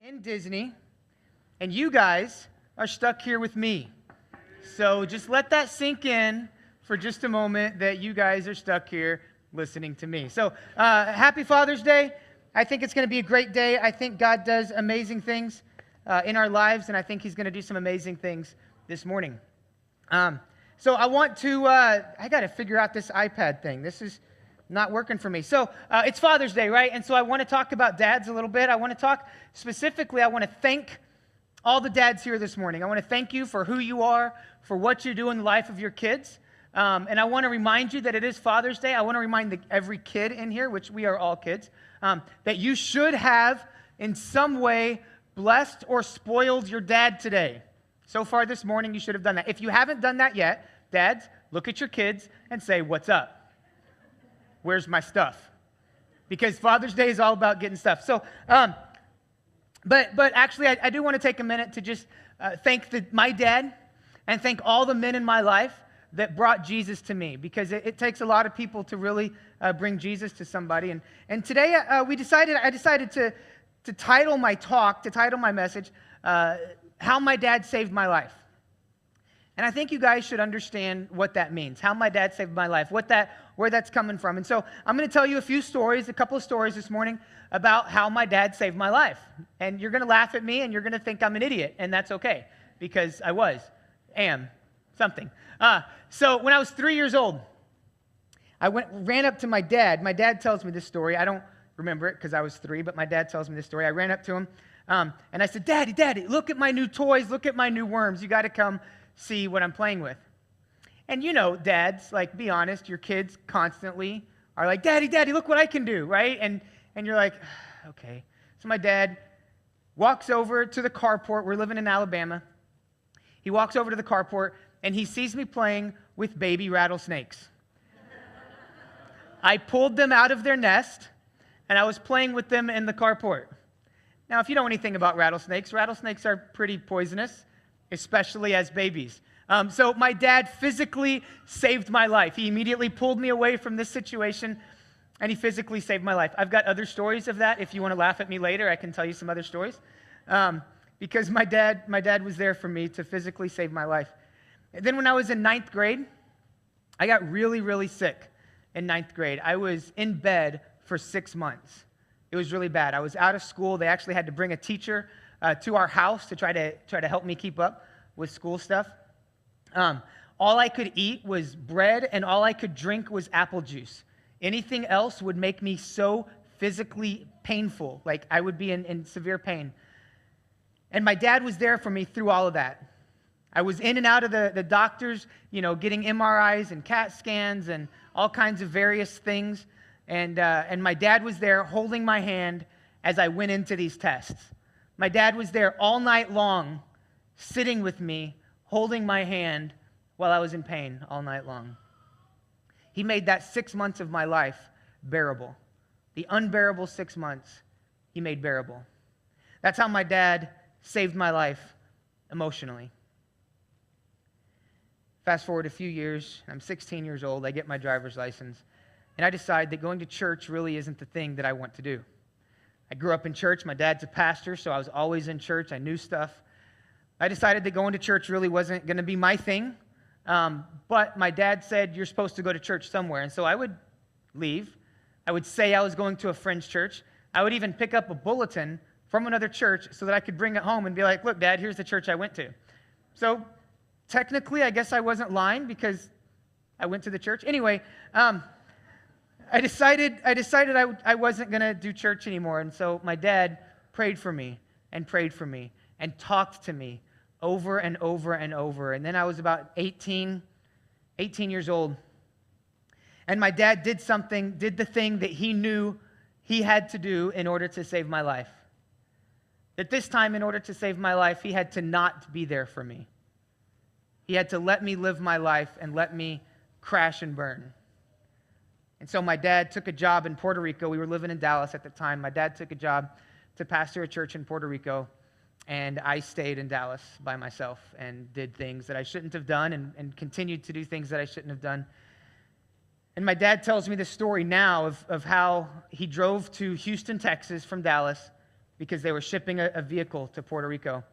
in Disney, and you guys are stuck here with me. So just let that sink in for just a moment that you guys are stuck here listening to me. So happy Father's Day. I think it's going to be a great day. I think God does amazing things in our lives, and I think he's going to do some amazing things this morning. So I want to, I got to figure out this iPad thing. This is not working for me. So it's Father's Day, right? And so I want to talk about dads a little bit. I want to talk specifically, I want to thank all the dads here this morning. I want to thank you for who you are, for what you do in the life of your kids. And I want to remind you that it is Father's Day. I want to remind every kid in here, which we are all kids, that you should have in some way blessed or spoiled your dad today. So far this morning, you should have done that. If you haven't done that yet, dads, look at your kids and say, "What's up? Where's my stuff?" Because Father's Day is all about getting stuff. So, but actually, I do want to take a minute to just thank my dad and thank all the men in my life that brought Jesus to me, because it takes a lot of people to really bring Jesus to somebody. And today I decided to title my talk, to title my message, "How My Dad Saved My Life." And I think you guys should understand what that means, how my dad saved my life, where that's coming from. And so I'm going to tell you a couple of stories this morning about how my dad saved my life. And you're going to laugh at me and you're going to think I'm an idiot, and that's okay, because I am something. So when I was 3 years old, I ran up to my dad. My dad tells me this story. I don't remember it because I was 3, but my dad tells me this story. I ran up to him and I said, Daddy, look at my new toys, look at my new worms. You got to come see what I'm playing with. And you know, dads, like, be honest, your kids constantly are like, Daddy, look what I can do, right? And you're like, okay. So my dad walks over to the carport. We're living in Alabama. He walks over to the carport, and he sees me playing with baby rattlesnakes. I pulled them out of their nest, and I was playing with them in the carport. Now, if you know anything about rattlesnakes are pretty poisonous, especially as babies. So my dad physically saved my life. He immediately pulled me away from this situation, and he physically saved my life. I've got other stories of that. If you want to laugh at me later, I can tell you some other stories. Because my dad was there for me to physically save my life. And then when I was in 9th grade, I got really, really sick in 9th grade. I was in bed for 6 months. It was really bad. I was out of school. They actually had to bring a teacher to our house to try to help me keep up with school stuff. All I could eat was bread, and all I could drink was apple juice. Anything else would make me so physically painful, like I would be in severe pain. And my dad was there for me through all of that. I was in and out of the doctors, getting MRIs and CAT scans and all kinds of various things. And my dad was there holding my hand as I went into these tests. My dad was there all night long, sitting with me, holding my hand while I was in pain all night long. He made that 6 months of my life bearable. The unbearable 6 months, he made bearable. That's how my dad saved my life emotionally. Fast forward a few years, I'm 16 years old, I get my driver's license, and I decide that going to church really isn't the thing that I want to do. I grew up in church. My dad's a pastor, so I was always in church. I knew stuff. I decided that going to church really wasn't going to be my thing, but my dad said, you're supposed to go to church somewhere, and so I would leave. I would say I was going to a friend's church. I would even pick up a bulletin from another church so that I could bring it home and be like, look, Dad, here's the church I went to. So technically, I guess I wasn't lying because I went to the church. Anyway, I decided I wasn't going to do church anymore, and so my dad prayed for me and and talked to me over and over and over. And then I was about 18 years old, and my dad did the thing that he knew he had to do in order to save my life. That this time, in order to save my life, he had to not be there for me. He had to let me live my life and let me crash and burn. And so my dad took a job in Puerto Rico. We were living in Dallas at the time. My dad took a job to pastor a church in Puerto Rico, and I stayed in Dallas by myself and did things that I shouldn't have done and continued to do things that I shouldn't have done. And my dad tells me this story now of how he drove to Houston, Texas from Dallas because they were shipping a vehicle to Puerto Rico.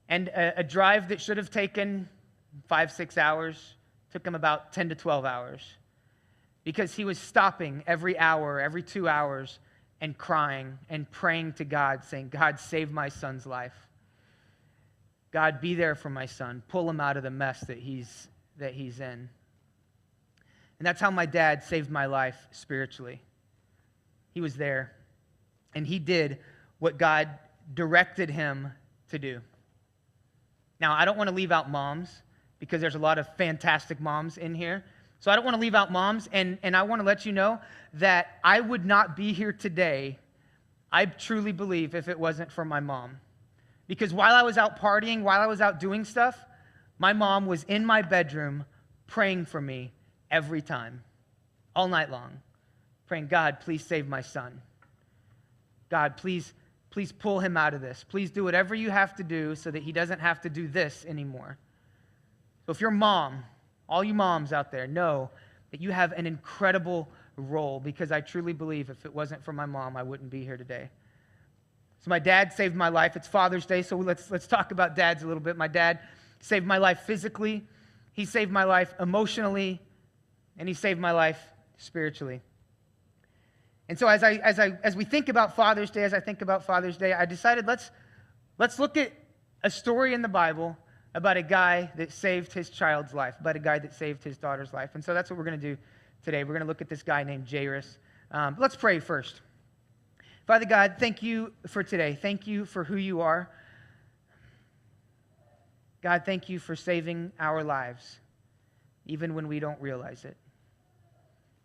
And a drive that should have taken 5-6 hours took him about 10 to 12 hours, because he was stopping every hour, every 2 hours, and crying and praying to God, saying, God, save my son's life. God, be there for my son. Pull him out of the mess that he's in. And that's how my dad saved my life spiritually. He was there, and he did what God directed him to do. Now, I don't want to leave out moms, because there's a lot of fantastic moms in here. So I don't want to leave out moms, and I want to let you know that I would not be here today, I truly believe, if it wasn't for my mom. Because while I was out partying, while I was out doing stuff, my mom was in my bedroom praying for me every time, all night long, praying, God, please save my son. God, please pull him out of this. Please do whatever you have to do so that he doesn't have to do this anymore. So if you're a mom, all you moms out there, know that you have an incredible role, because I truly believe if it wasn't for my mom, I wouldn't be here today. So my dad saved my life. It's Father's Day, so let's talk about dads a little bit. My dad saved my life physically. He saved my life emotionally, and he saved my life spiritually. And so as we think about Father's Day, I decided let's look at a story in the Bible about a guy that saved his child's life, about a guy that saved his daughter's life. And so that's what we're going to do today. We're going to look at this guy named Jairus. Let's pray first. Father God, thank you for today. Thank you for who you are. God, thank you for saving our lives, even when we don't realize it.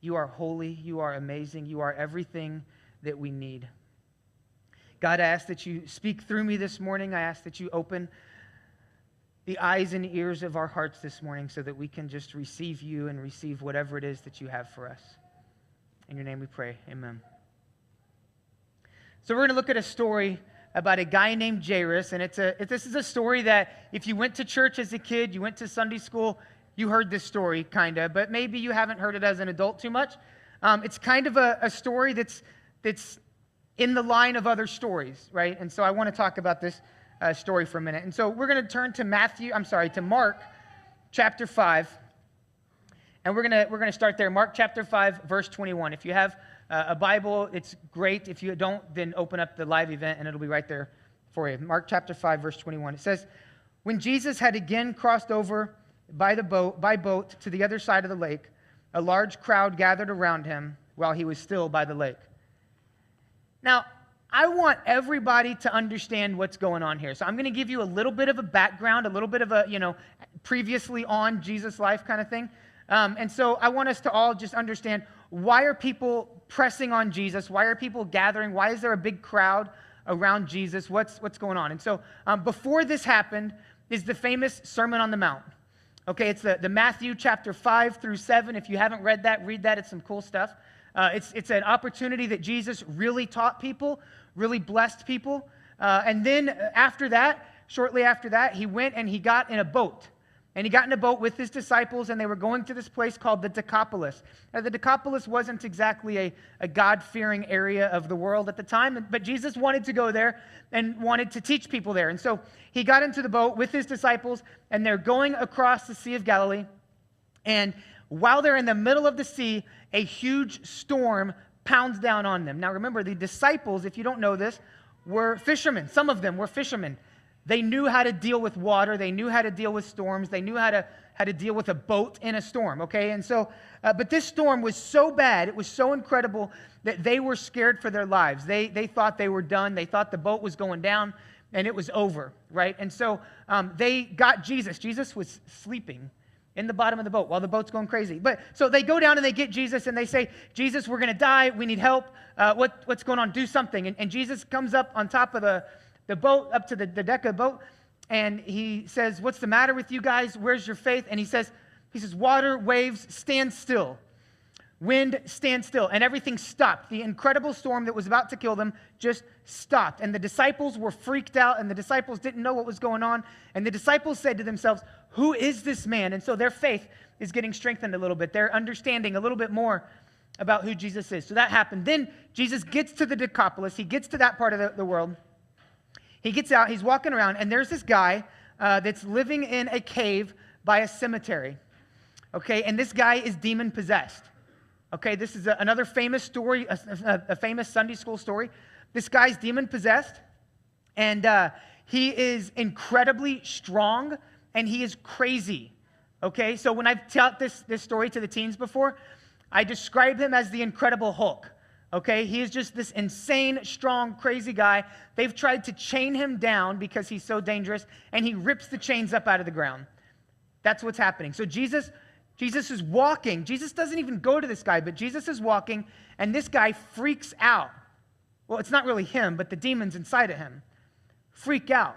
You are holy. You are amazing. You are everything that we need. God, I ask that you speak through me this morning. I ask that you open the eyes and ears of our hearts this morning so that we can just receive you and receive whatever it is that you have for us. In your name we pray. Amen. So we're going to look at a story about a guy named Jairus, and this is a story that if you went to church as a kid, you went to Sunday school, you heard this story, kind of, but maybe you haven't heard it as an adult too much. It's kind of a story that's in the line of other stories, right? And so I want to talk about this story for a minute. And so we're going to turn to Mark chapter 5, and we're going to start there. Mark chapter 5, verse 21. If you have a Bible, it's great. If you don't, then open up the live event, and it'll be right there for you. Mark chapter 5, verse 21. It says, when Jesus had again crossed over by boat to the other side of the lake, a large crowd gathered around him while he was still by the lake. Now, I want everybody to understand what's going on here. So I'm going to give you a little bit of a background, a little bit of a, previously on Jesus' life kind of thing. And so I want us to all just understand, why are people pressing on Jesus? Why are people gathering? Why is there a big crowd around Jesus? What's going on? And so before this happened is the famous Sermon on the Mount. Okay, it's the Matthew chapter 5 through 7. If you haven't read that, read that. It's some cool stuff. It's an opportunity that Jesus really taught people, really blessed people. And then after that, shortly after that, he went and he got in a boat. And he got in a boat with his disciples, and they were going to this place called the Decapolis. Now, the Decapolis wasn't exactly a God-fearing area of the world at the time, but Jesus wanted to go there and wanted to teach people there. And so he got into the boat with his disciples, and they're going across the Sea of Galilee. And while they're in the middle of the sea, a huge storm pounds down on them. Now, remember, the disciples, if you don't know this, were fishermen. Some of them were fishermen. They knew how to deal with water. They knew how to deal with storms. They knew how to deal with a boat in a storm, okay? And so, but this storm was so bad, it was so incredible that they were scared for their lives. They thought they were done. They thought the boat was going down and it was over, right? And so they got Jesus. Jesus was sleeping in the bottom of the boat while the boat's going crazy. But so they go down and they get Jesus and they say, Jesus, we're going to die. We need help. What's going on? Do something. And Jesus comes up on top of the boat, up to the deck of the boat, and he says, what's the matter with you guys? Where's your faith? And he says, water, waves, stand still. Wind, stand still. And everything stopped. The incredible storm that was about to kill them just stopped. And the disciples were freaked out, and the disciples didn't know what was going on. And the disciples said to themselves, who is this man? And so their faith is getting strengthened a little bit. They're understanding a little bit more about who Jesus is. So that happened. Then Jesus gets to the Decapolis. He gets to that part of the world. He gets out. He's walking around, and there's this guy that's living in a cave by a cemetery. Okay, and this guy is demon-possessed. Okay, this is another famous story, a famous Sunday school story. This guy's demon-possessed, and he is incredibly strong, and he is crazy. Okay, so when I've taught this story to the teens before, I describe him as the Incredible Hulk. Okay, he is just this insane, strong, crazy guy. They've tried to chain him down because he's so dangerous, and he rips the chains up out of the ground. That's what's happening. So Jesus is walking. Jesus doesn't even go to this guy, but Jesus is walking, and this guy freaks out. Well, it's not really him, but the demons inside of him freak out.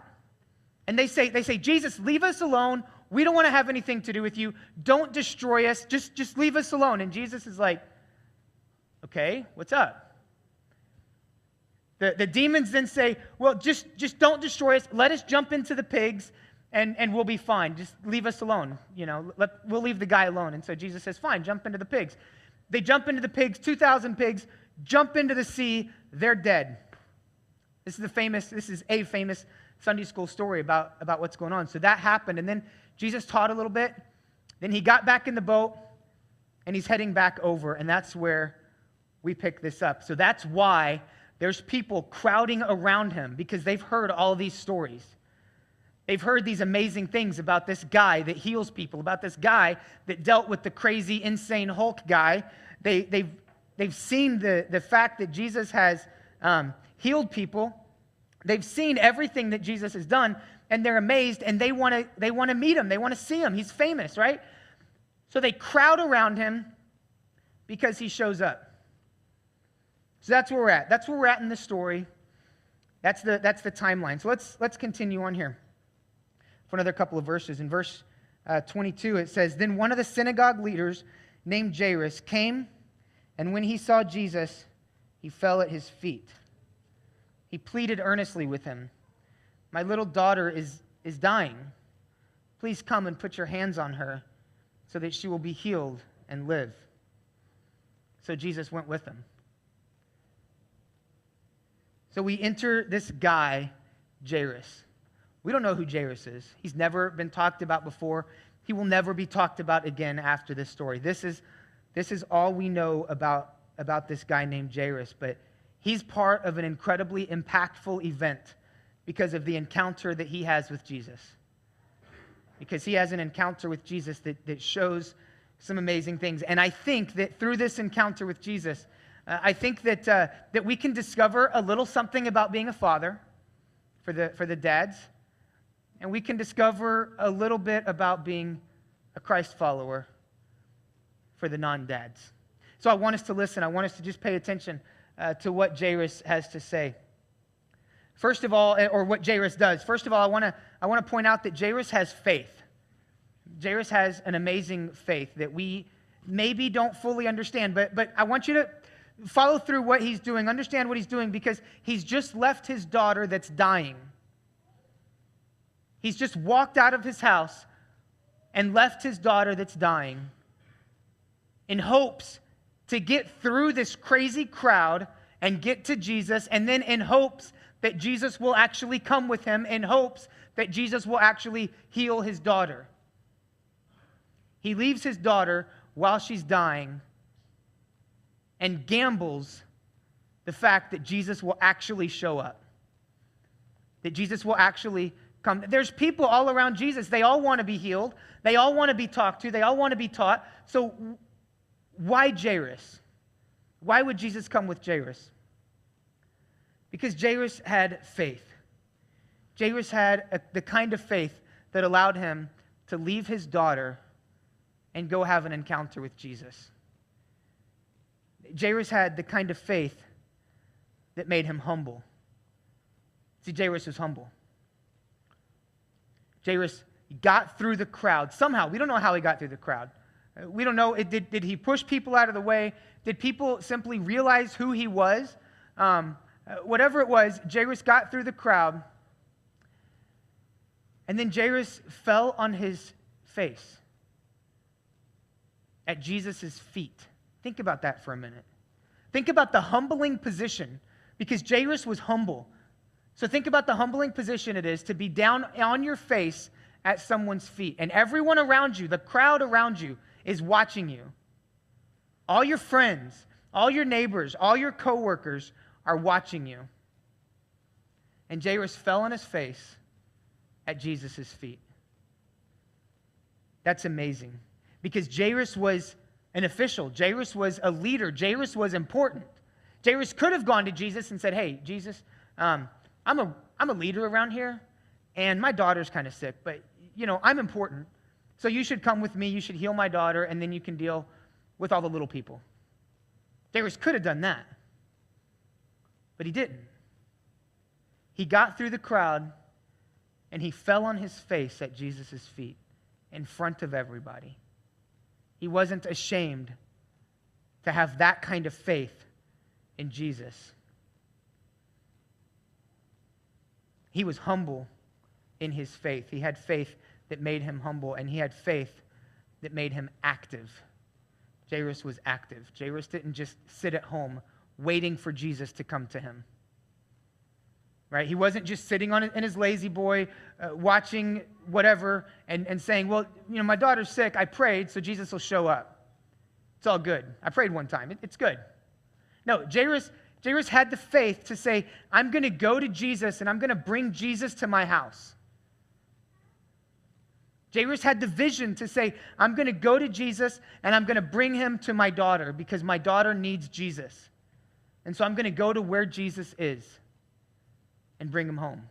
And they say, Jesus, leave us alone. We don't want to have anything to do with you. Don't destroy us. Just leave us alone. And Jesus is like, okay, what's up? The demons then say, well, just don't destroy us. Let us jump into the pigs, and we'll be fine. Just leave us alone. We'll leave the guy alone. And so Jesus says, fine, jump into the pigs. They jump into the pigs, 2,000 pigs, jump into the sea, they're dead. This is a famous Sunday school story about what's going on. So that happened, and then Jesus taught a little bit. Then he got back in the boat, and he's heading back over, and that's where we pick this up. So that's why there's people crowding around him, because they've heard all these stories. They've heard these amazing things about this guy that heals people, about this guy that dealt with the crazy, insane Hulk guy. They've seen the fact that Jesus has healed people. They've seen everything that Jesus has done, and they're amazed, and they want to meet him. They want to see him. He's famous, right? So they crowd around him because he shows up. So that's where we're at. That's where we're at in this story. That's the timeline. So let's continue on here for another couple of verses. In verse 22, it says, Then one of the synagogue leaders named Jairus came, and when he saw Jesus, he fell at his feet. He pleaded earnestly with him, My little daughter is dying. Please come and put your hands on her so that she will be healed and live. So Jesus went with him. So we enter this guy, Jairus. We don't know who Jairus is. He's never been talked about before. He will never be talked about again after this story. This is all we know about this guy named Jairus, but he's part of an incredibly impactful event because of the encounter that he has with Jesus. Because he has an encounter with Jesus that shows some amazing things. And I think that through this encounter with Jesus, I think that we can discover a little something about being a father for the dads, and we can discover a little bit about being a Christ follower for the non-dads. So I want us to listen. I want us to just pay attention to what Jairus has to say. First of all, or what Jairus does. First of all, I want to point out that Jairus has faith. Jairus has an amazing faith that we maybe don't fully understand, but I want you to follow through what he's doing, understand what he's doing, because he's just left his daughter that's dying. He's just walked out of his house and left his daughter that's dying in hopes to get through this crazy crowd and get to Jesus, and then in hopes that Jesus will actually come with him, in hopes that Jesus will actually heal his daughter. He leaves his daughter while she's dying and gambles the fact that Jesus will actually show up, that Jesus will actually come. There's people all around Jesus. They all want to be healed. They all want to be talked to. They all want to be taught. So why Jairus? Why would Jesus come with Jairus? Because Jairus had faith. Jairus had the kind of faith that allowed him to leave his daughter and go have an encounter with Jesus. Jairus had the kind of faith that made him humble. See, Jairus was humble. Jairus got through the crowd. Somehow, we don't know how he got through the crowd. We don't know, did he push people out of the way? Did people simply realize who he was? Whatever it was, Jairus got through the crowd. And then Jairus fell on his face at Jesus' feet. Think about that for a minute. Think about the humbling position, because Jairus was humble. So think about the humbling position it is to be down on your face at someone's feet. And everyone around you, the crowd around you, is watching you. All your friends, all your neighbors, all your coworkers are watching you. And Jairus fell on his face at Jesus' feet. That's amazing. Because Jairus was an official. Jairus was a leader. Jairus was important. Jairus could have gone to Jesus and said, hey, Jesus, I'm a leader around here, and my daughter's kind of sick, but, I'm important. So you should come with me. You should heal my daughter, and then you can deal with all the little people. Jairus could have done that, but he didn't. He got through the crowd, and he fell on his face at Jesus' feet in front of everybody. He wasn't ashamed to have that kind of faith in Jesus. He was humble in his faith. He had faith that made him humble, and he had faith that made him active. Jairus was active. Jairus didn't just sit at home waiting for Jesus to come to him. Right? He wasn't just sitting in his lazy boy, watching whatever, and saying, well, my daughter's sick. I prayed, so Jesus will show up. It's all good. I prayed one time. It's good. No, Jairus had the faith to say, I'm going to go to Jesus, and I'm going to bring Jesus to my house. Jairus had the vision to say, I'm going to go to Jesus, and I'm going to bring him to my daughter, because my daughter needs Jesus. And so I'm going to go to where Jesus is and bring him home.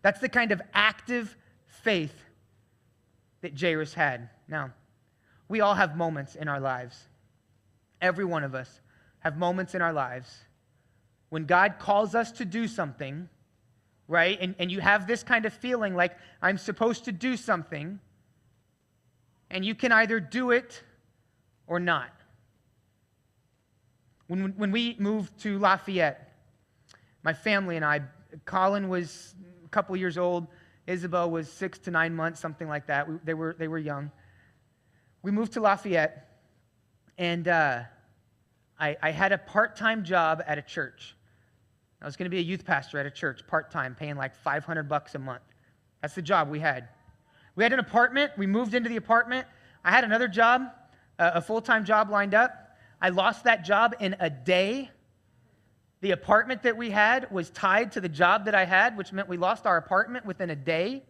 That's the kind of active faith that Jairus had. Now, we all have moments in our lives. Every one of us have moments in our lives when God calls us to do something, right? And you have this kind of feeling like, I'm supposed to do something, and you can either do it or not. When we moved to Lafayette, my family and I, Colin was a couple years old, Isabel was 6 to 9 months, something like that. They were young. We moved to Lafayette, and I had a part-time job at a church. I was going to be a youth pastor at a church, part-time, paying like $500 a month. That's the job we had. We had an apartment. We moved into the apartment. I had another job, a full-time job lined up. I lost that job in a day. The apartment that we had was tied to the job that I had, which meant we lost our apartment within a day. It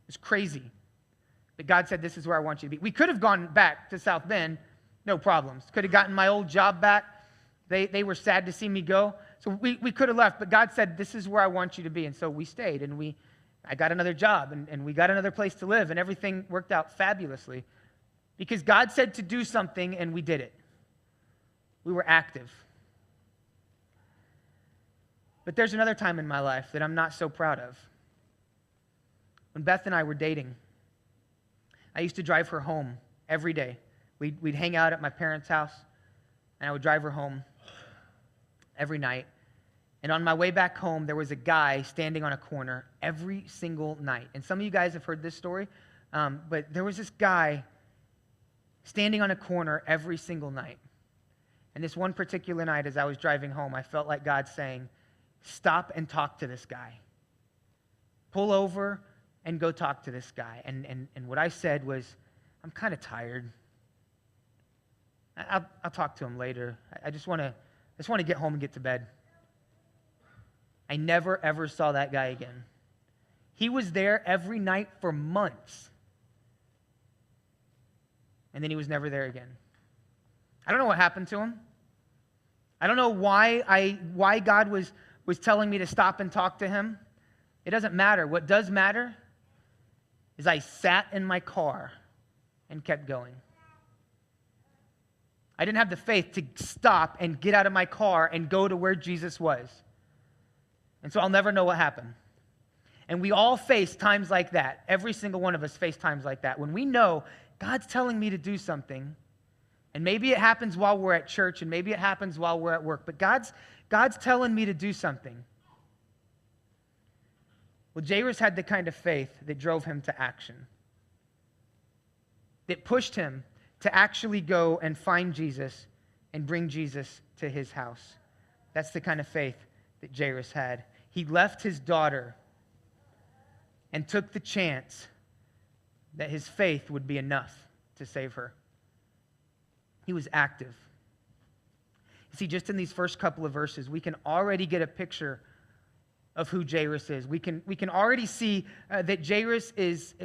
was crazy. But God said, this is where I want you to be. We could have gone back to South Bend, no problems. Could have gotten my old job back. They were sad to see me go. So we could have left, but God said, this is where I want you to be. And so we stayed, and I got another job, and we got another place to live, and everything worked out fabulously. Because God said to do something, and we did it. We were active. But there's another time in my life that I'm not so proud of. When Beth and I were dating, I used to drive her home every day. We'd hang out at my parents' house, and I would drive her home every night. And on my way back home, there was a guy standing on a corner every single night. And some of you guys have heard this story, but there was this guy standing on a corner every single night. And this one particular night, as I was driving home, I felt like God saying, stop and talk to this guy. Pull over and go talk to this guy. And what I said was, I'm kind of tired. I'll talk to him later. I just want to get home and get to bed. I never, ever saw that guy again. He was there every night for months. And then he was never there again. I don't know what happened to him. I don't know why God was telling me to stop and talk to him. It doesn't matter. What does matter is I sat in my car and kept going. I didn't have the faith to stop and get out of my car and go to where Jesus was. And so I'll never know what happened. And we all face times like that. Every single one of us face times like that. When we know God's telling me to do something, and maybe it happens while we're at church, and maybe it happens while we're at work, but God's telling me to do something. Well, Jairus had the kind of faith that drove him to action, that pushed him to actually go and find Jesus and bring Jesus to his house. That's the kind of faith that Jairus had. He left his daughter and took the chance that his faith would be enough to save her. He was active. You see, just in these first couple of verses, we can already get a picture of who Jairus is. We can already see that Jairus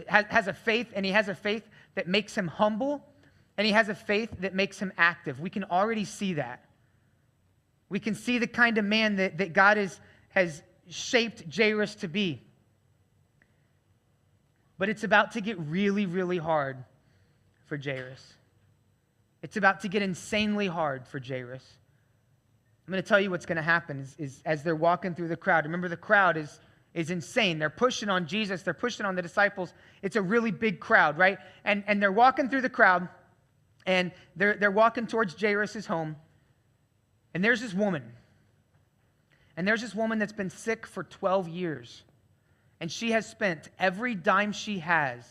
has a faith, and he has a faith that makes him humble, and he has a faith that makes him active. We can already see that. We can see the kind of man that God has shaped Jairus to be. But it's about to get really, really hard for Jairus. It's about to get insanely hard for Jairus. I'm going to tell you what's going to happen is as they're walking through the crowd. Remember, the crowd is insane. They're pushing on Jesus. They're pushing on the disciples. It's a really big crowd, right? And they're walking through the crowd, and they're walking towards Jairus' home. And there's this woman. And there's this woman that's been sick for 12 years. And she has spent every dime she has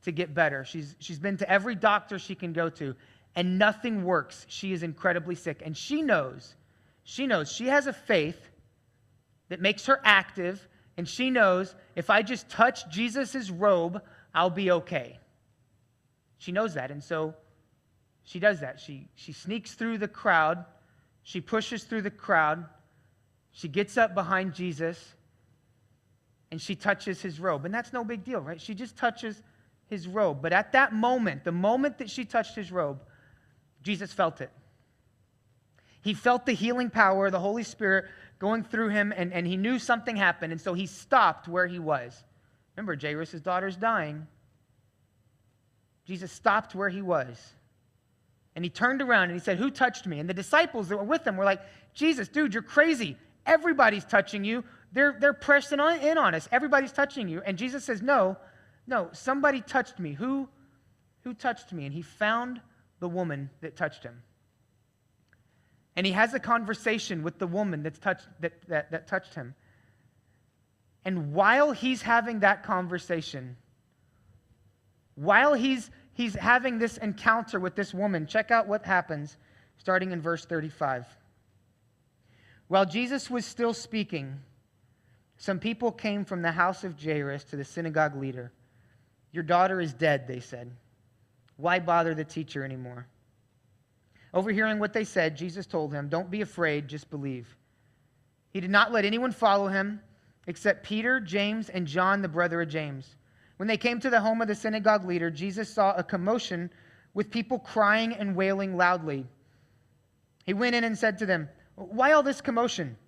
to get better. She's been to every doctor she can go to, and nothing works. She is incredibly sick. And she knows she has a faith that makes her active, and she knows if I just touch Jesus' robe, I'll be okay. She knows that, and so she does that. She sneaks through the crowd. She pushes through the crowd. She gets up behind Jesus, and she touches his robe. And that's no big deal, right? She just touches his robe. But at that moment, the moment that she touched his robe, Jesus felt it. He felt the healing power of the Holy Spirit going through him, and he knew something happened, and so he stopped where he was. Remember, Jairus' daughter's dying. Jesus stopped where he was, and he turned around and he said, "Who touched me?" And the disciples that were with him were like, "Jesus, dude, you're crazy. Everybody's touching you. They're pressing in on us. Everybody's touching you." And Jesus says, No, somebody touched me. Who touched me? And he found the woman that touched him. And he has a conversation with the woman that touched him. And while he's having that conversation, while he's having this encounter with this woman, check out what happens starting in verse 35. While Jesus was still speaking, some people came from the house of Jairus to the synagogue leader. "Your daughter is dead," they said. "Why bother the teacher anymore?" Overhearing what they said, Jesus told him, "Don't be afraid, just believe." He did not let anyone follow him except Peter, James, and John, the brother of James. When they came to the home of the synagogue leader, Jesus saw a commotion with people crying and wailing loudly. He went in and said to them, "Why all this commotion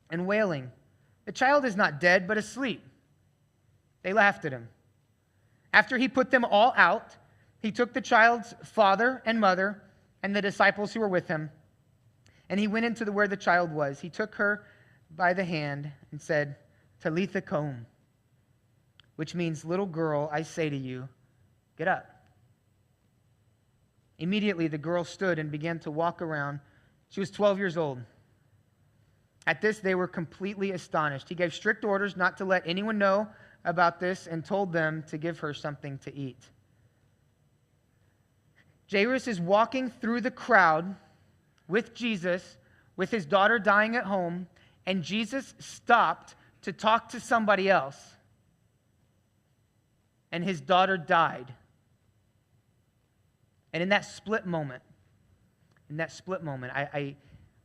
and wailing? The child is not dead, but asleep." They laughed at him. After he put them all out, he took the child's father and mother and the disciples who were with him, and he went into where the child was. He took her by the hand and said, "Talitha koum," which means, "Little girl, I say to you, get up." Immediately the girl stood and began to walk around. She was 12 years old. At this, they were completely astonished. He gave strict orders not to let anyone know about this and told them to give her something to eat. Jairus is walking through the crowd with Jesus, with his daughter dying at home, and Jesus stopped to talk to somebody else, and his daughter died. And in that split moment,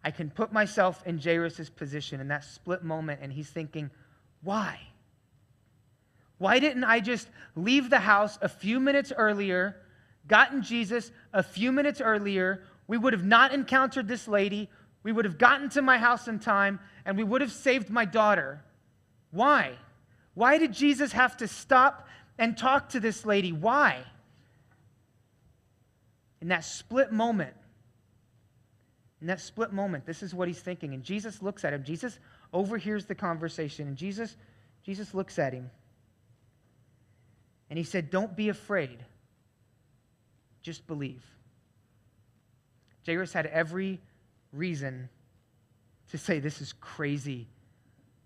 I can put myself in Jairus' position in that split moment, and he's thinking, why? Why didn't I just leave the house a few minutes earlier, gotten Jesus a few minutes earlier? We would have not encountered this lady. We would have gotten to my house in time, and we would have saved my daughter. Why? Why did Jesus have to stop and talk to this lady? Why? In that split moment, this is what he's thinking. And Jesus looks at him. Jesus overhears the conversation, and Jesus looks at him. And he said, "Don't be afraid. Just believe." Jairus had every reason to say, "This is crazy.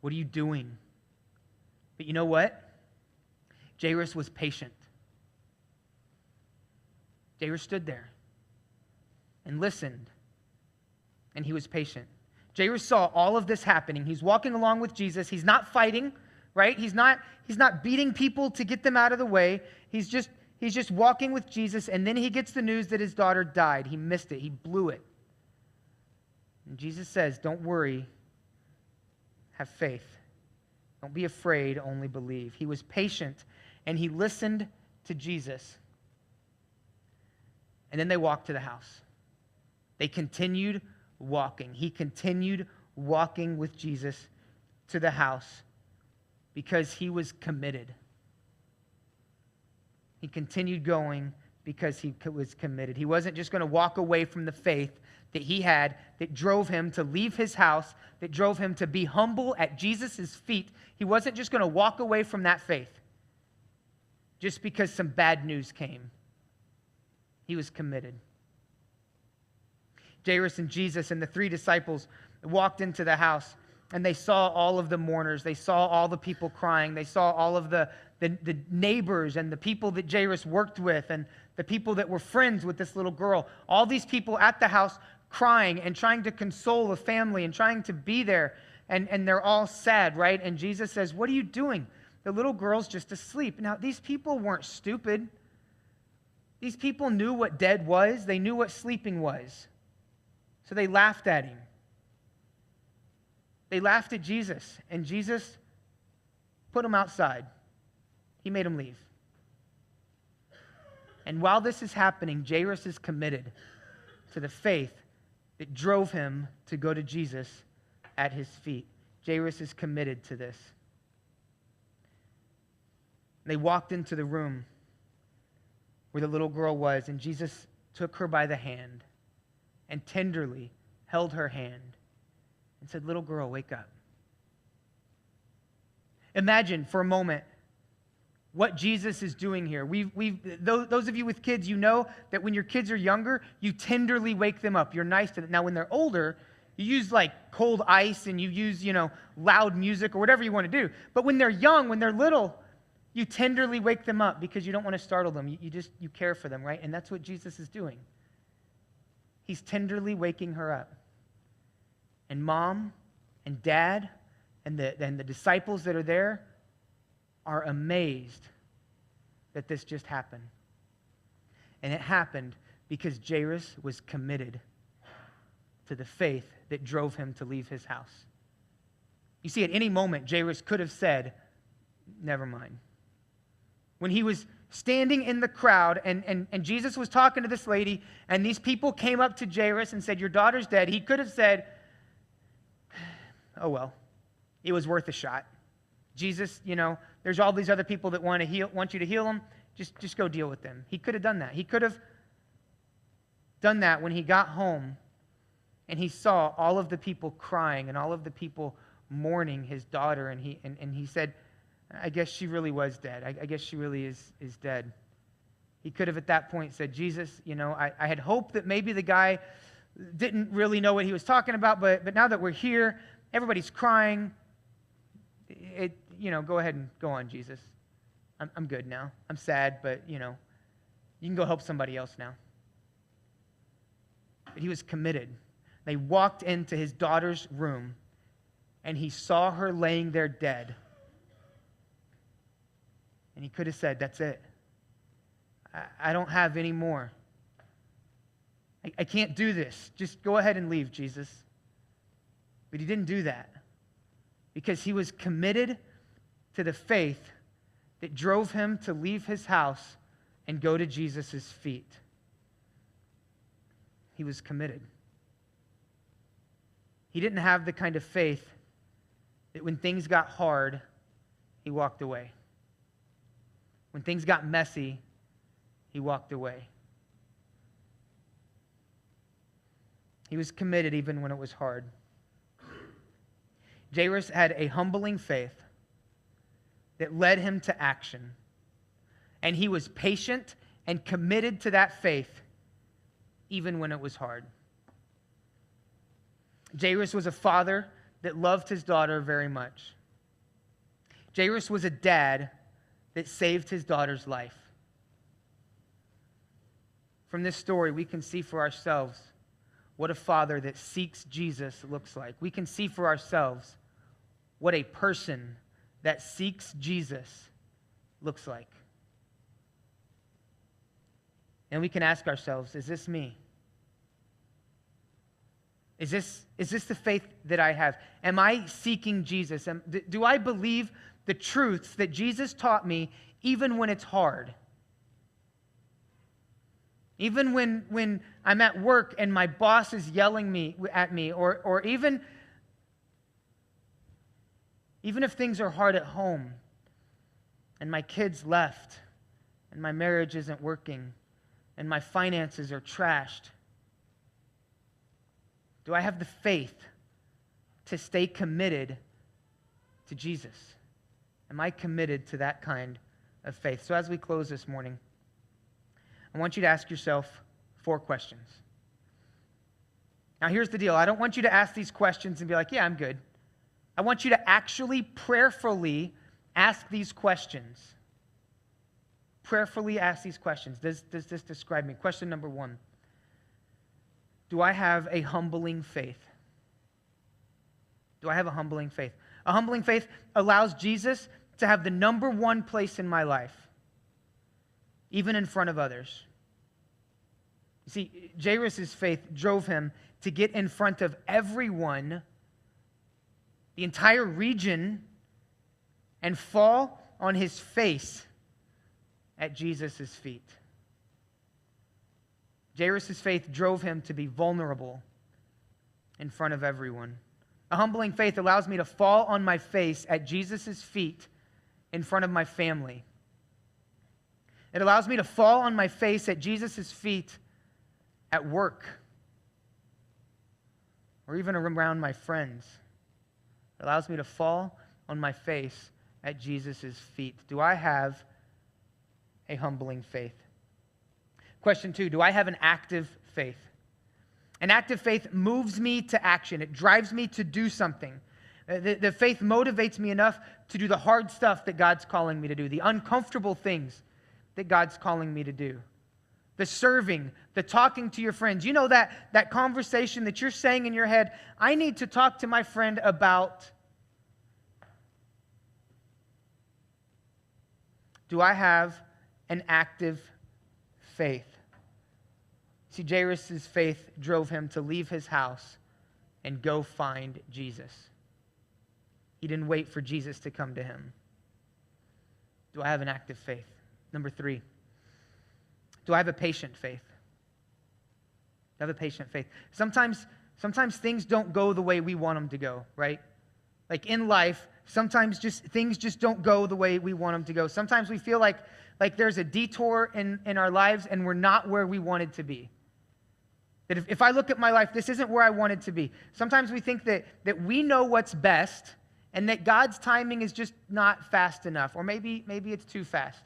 What are you doing?" But you know what? Jairus was patient. Jairus stood there. and listened, and he was patient. Jairus saw all of this happening. He's walking along with Jesus. He's not fighting, right? He's not beating people to get them out of the way. He's just walking with Jesus, and then he gets the news that his daughter died. He missed it. He blew it. And Jesus says, don't worry. Have faith. Don't be afraid, only believe. He was patient, and he listened to Jesus. And then they walked to the house. They continued walking. He continued walking with Jesus to the house because he was committed. He continued going because he was committed. He wasn't just going to walk away from the faith that he had that drove him to leave his house, that drove him to be humble at Jesus' feet. He wasn't just going to walk away from that faith just because some bad news came. He was committed. Jairus and Jesus and the three disciples walked into the house, and they saw all of the mourners. They saw all the people crying. They saw all of the neighbors and the people that Jairus worked with and the people that were friends with this little girl. All these people at the house crying and trying to console the family and trying to be there. And they're all sad, right? And Jesus says, what are you doing? The little girl's just asleep. Now, these people weren't stupid. These people knew what dead was. They knew what sleeping was. So they laughed at him. They laughed at Jesus, and Jesus put them outside. He made them leave. And while this is happening, Jairus is committed to the faith that drove him to go to Jesus at his feet. Jairus is committed to this. They walked into the room where the little girl was, and Jesus took her by the hand and tenderly held her hand and said, little girl, wake up. Imagine for a moment what Jesus is doing here. Those of you with kids, you know that when your kids are younger, you tenderly wake them up. You're nice to them. Now, when they're older, you use like cold ice and you use, loud music or whatever you want to do. But when they're young, when they're little, you tenderly wake them up because you don't want to startle them. You care for them, right? And that's what Jesus is doing. He's tenderly waking her up. And mom and dad and the disciples that are there are amazed that this just happened. And it happened because Jairus was committed to the faith that drove him to leave his house. You see, at any moment, Jairus could have said, never mind. When he was standing in the crowd and Jesus was talking to this lady and these people came up to Jairus and said, your daughter's dead, he could have said, oh well, it was worth a shot. Jesus, there's all these other people that want you to heal them. Just go deal with them. He could have done that. He could have done that when he got home and he saw all of the people crying and all of the people mourning his daughter, and he said, I guess she really was dead. I guess she really is dead. He could have at that point said, Jesus, I had hoped that maybe the guy didn't really know what he was talking about, but now that we're here, everybody's crying. Go ahead and go on, Jesus. I'm good now. I'm sad, but, you can go help somebody else now. But he was committed. They walked into his daughter's room, and he saw her laying there dead. And he could have said, that's it. I don't have any more. I can't do this. Just go ahead and leave, Jesus. But he didn't do that because he was committed to the faith that drove him to leave his house and go to Jesus' feet. He was committed. He didn't have the kind of faith that when things got hard, he walked away. When things got messy, he walked away. He was committed even when it was hard. Jairus had a humbling faith that led him to action. And he was patient and committed to that faith even when it was hard. Jairus was a father that loved his daughter very much. Jairus was a dad that saved his daughter's life. From this story, we can see for ourselves what a father that seeks Jesus looks like. We can see for ourselves what a person that seeks Jesus looks like. And we can ask ourselves, is this me? Is this the faith that I have? Am I seeking Jesus? Do I believe the truths that Jesus taught me even when it's hard? Even when I'm at work and my boss is yelling at me, or even if things are hard at home and my kids left and my marriage isn't working and my finances are trashed, do I have the faith to stay committed to Jesus? Am I committed to that kind of faith? So as we close this morning, I want you to ask yourself 4 questions. Now here's the deal. I don't want you to ask these questions and be like, yeah, I'm good. I want you to actually prayerfully ask these questions. Prayerfully ask these questions. Does this describe me? Question number 1. Do I have a humbling faith? Do I have a humbling faith? A humbling faith allows Jesus to have the number 1 place in my life, even in front of others. You see, Jairus' faith drove him to get in front of everyone, the entire region, and fall on his face at Jesus' feet. Jairus' faith drove him to be vulnerable in front of everyone. A humbling faith allows me to fall on my face at Jesus' feet in front of my family. It allows me to fall on my face at Jesus' feet at work, or even around my friends. It allows me to fall on my face at Jesus' feet. Do I have a humbling faith? Question 2, do I have an active faith? An active faith moves me to action. It drives me to do something. The faith motivates me enough to do the hard stuff that God's calling me to do, the uncomfortable things that God's calling me to do. The serving, the talking to your friends. You know that conversation that you're saying in your head, I need to talk to my friend about. Do I have an active faith? See, Jairus' faith drove him to leave his house and go find Jesus. He didn't wait for Jesus to come to him. Do I have an active faith? Number 3, do I have a patient faith? Do I have a patient faith? Sometimes things don't go the way we want them to go, right? Like in life, sometimes things just don't go the way we want them to go. Sometimes we feel like there's a detour in our lives and we're not where we wanted to be. That if I look at my life, this isn't where I wanted to be. Sometimes we think that we know what's best and that God's timing is just not fast enough, or maybe it's too fast.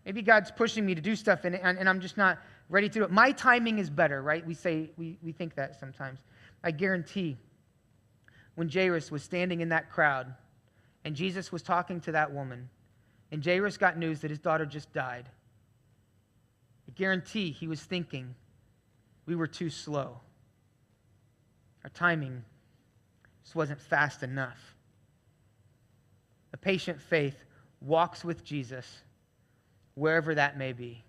Maybe God's pushing me to do stuff and I'm just not ready to do it. My timing is better, right? We think that sometimes. I guarantee when Jairus was standing in that crowd and Jesus was talking to that woman and Jairus got news that his daughter just died, I guarantee he was thinking, we were too slow. Our timing just wasn't fast enough. A patient faith walks with Jesus wherever that may be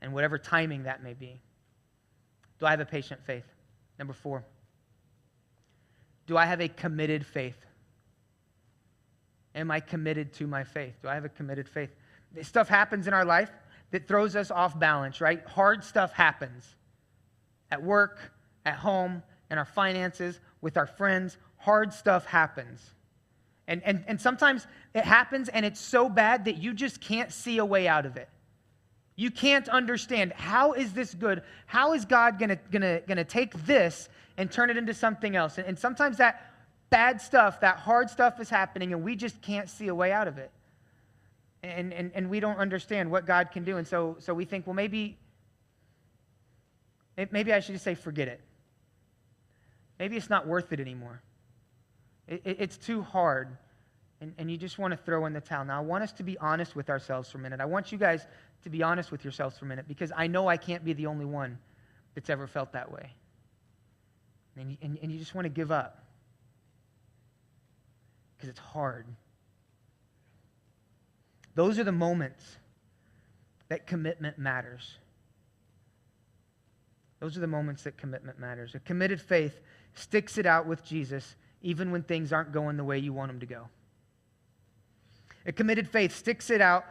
and whatever timing that may be. Do I have a patient faith? Number 4, do I have a committed faith? Am I committed to my faith? Do I have a committed faith? Stuff happens in our life that throws us off balance, right? Hard stuff happens. At work, at home, in our finances, with our friends, hard stuff happens. And sometimes it happens and it's so bad that you just can't see a way out of it. You can't understand, how is this good? How is God gonna take this and turn it into something else? And sometimes that bad stuff, that hard stuff is happening and we just can't see a way out of it. And we don't understand what God can do. And so we think, well, maybe I should just say, forget it. Maybe it's not worth it anymore. It's too hard, and you just want to throw in the towel. Now, I want us to be honest with ourselves for a minute. I want you guys to be honest with yourselves for a minute, because I know I can't be the only one that's ever felt that way. and you just want to give up because it's hard. Those are the moments that commitment matters. Those are the moments that commitment matters. A committed faith sticks it out with Jesus even when things aren't going the way you want them to go. A committed faith sticks it out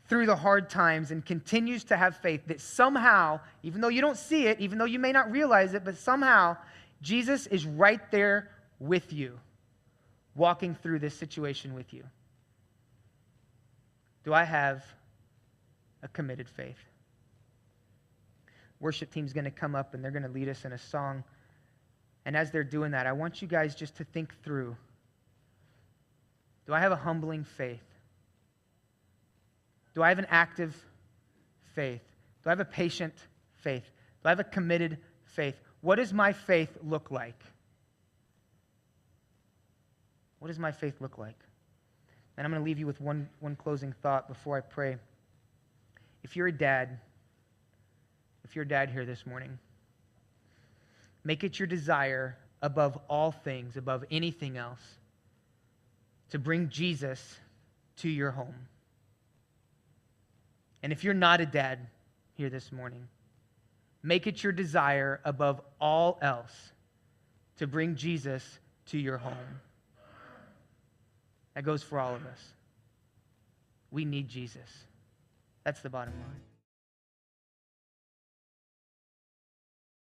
through the hard times and continues to have faith that somehow, even though you don't see it, even though you may not realize it, but somehow Jesus is right there with you, walking through this situation with you. Do I have a committed faith? Worship team's going to come up and they're going to lead us in a song. And as they're doing that, I want you guys just to think through, do I have a humbling faith? Do I have an active faith? Do I have a patient faith? Do I have a committed faith? What does my faith look like? What does my faith look like? And I'm going to leave you with one closing thought before I pray. If you're a dad here this morning, make it your desire above all things, above anything else, to bring Jesus to your home. And if you're not a dad here this morning, make it your desire above all else to bring Jesus to your home. That goes for all of us. We need Jesus. That's the bottom line.